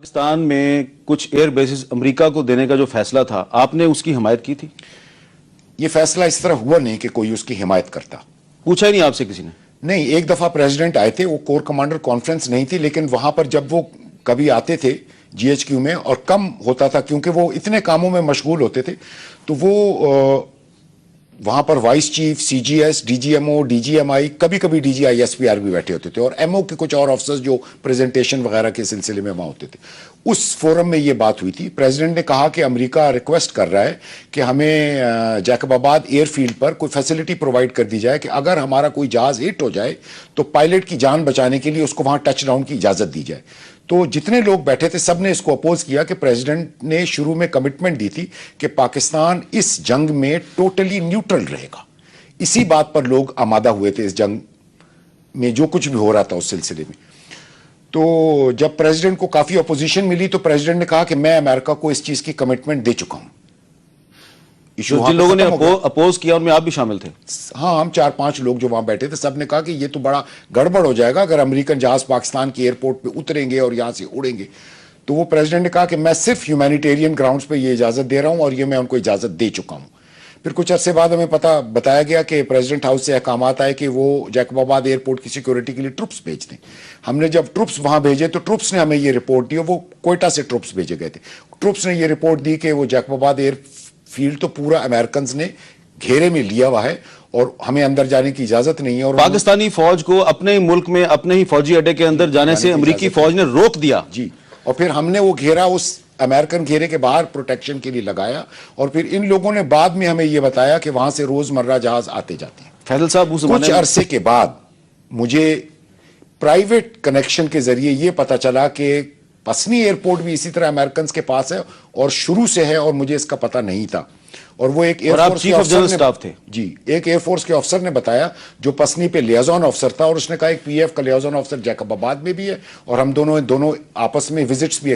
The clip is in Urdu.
پاکستان میں کچھ ایئر بیسز امریکہ کو دینے کا جو فیصلہ تھا آپ نے اس کی حمایت کی تھی؟ یہ فیصلہ اس طرح ہوا نہیں کہ کوئی اس کی حمایت کرتا. پوچھا ہی نہیں آپ سے کسی نے؟ نہیں, ایک دفعہ پریزیڈنٹ آئے تھے, وہ کور کمانڈر کانفرنس نہیں تھی, لیکن وہاں پر جب وہ کبھی آتے تھے جی ایچ کیو میں, اور کم ہوتا تھا کیونکہ وہ اتنے کاموں میں مشغول ہوتے تھے, تو وہ وہاں پر vice chief, C G S, D G M O, D G M I, کبھی کبھی D G I S P R بھی بیٹھے ہوتے تھے, اور ایم او کے کچھ اور آفیسرز جو پریزنٹیشن وغیرہ کے سلسلے میں وہاں ہوتے تھے. اس فورم میں یہ بات ہوئی تھی. پریزیڈنٹ نے کہا کہ امریکہ ریکویسٹ کر رہا ہے کہ ہمیں جیکب آباد ایئر فیلڈ پر کوئی فیسلٹی پرووائڈ کر دی جائے کہ اگر ہمارا کوئی جہاز ہٹ ہو جائے تو پائلٹ کی جان بچانے کے لیے اس کو وہاں ٹچ ڈاؤن کی اجازت دی جائے. تو جتنے لوگ بیٹھے تھے سب نے اس کو اپوز کیا کہ پریزیڈنٹ نے شروع میں کمٹمنٹ دی تھی کہ پاکستان اس جنگ میں ٹوٹلی نیوٹرل رہے گا. اسی بات پر لوگ آمادہ ہوئے تھے اس جنگ میں, جو کچھ بھی ہو رہا تھا اس سلسلے میں. تو جب پریزیڈنٹ کو کافی اپوزیشن ملی تو پریزیڈنٹ نے کہا کہ میں امریکہ کو اس چیز کی کمٹمنٹ دے چکا ہوں. جن لوگوں نے اپوز کیا ان میں آپ بھی شامل تھے؟ ہاں, ہم 4-5 لوگ جو وہاں بیٹھے تھے, سب نے کہا کہ یہ تو بڑا گڑبڑ ہو جائے گا اگر امریکن جہاز پاکستان کی ایئرپورٹ پہ اتریں گے اور یہاں سے اڑیں گے. تو وہ پریزیڈنٹ نے کہا کہ میں صرف ہیومینیٹیرین گراؤنڈز پہ یہ اجازت دے رہا ہوں, اور یہ میں ان کو اجازت دے چکا ہوں. پھر کچھ عرصے بعد ہمیں بتایا گیا کہ پریزیڈنٹ ہاؤس سے احکامات آئے کہ وہ جیکب آباد ایئرپورٹ کی سیکیورٹی کے لیے ٹروپس بھیج دیں. ہم نے جب ٹروپس وہاں بھیجے تو ٹروپس نے ہمیں یہ رپورٹ دی, وہ کوئٹہ سے ٹروپس بھیجے گئے تھے. ٹروپس نے یہ رپورٹ دی کہ وہ جیکب آباد ایئر فیلڈ تو پورا امریکنز نے گھیرے میں لیا ہوا ہے اور ہمیں اندر جانے کی اجازت نہیں ہے. اور پاکستانی فوج کو اپنے ملک میں اپنے ہی فوجی اڈے کے اندر جانے سے امریکی فوج نے روک دیا. جی, اور پھر ہم نے وہ گھیرا اس امریکن گھیرے کے باہر پروٹیکشن کے لیے لگایا, اور پھر ان لوگوں نے بعد میں ہمیں یہ بتایا کہ وہاں سے روزمرہ جہاز آتے جاتے ہیں. فیصل صاحب, کچھ عرصے کے بعد مجھے پرائیویٹ کنیکشن کے ذریعے یہ پتا چلا کہ پسنی ایئرپورٹ بھی اسی طرح امریکنز کے پاس ہے اور شروع سے ہے, اور مجھے اس کا پتہ نہیں تھا. اور وہ ایک ایئر فورس کے افسر تھے. جی, ایک ایئر فورس کے افسر نے بتایا جو پسنی پہ لیازون افسر تھا, اور اس نے کہا ایک پی ایف کا لیازون افسر جیکب آباد میں بھی ہے, اور ہم دونوں آپس میں وزٹس بھی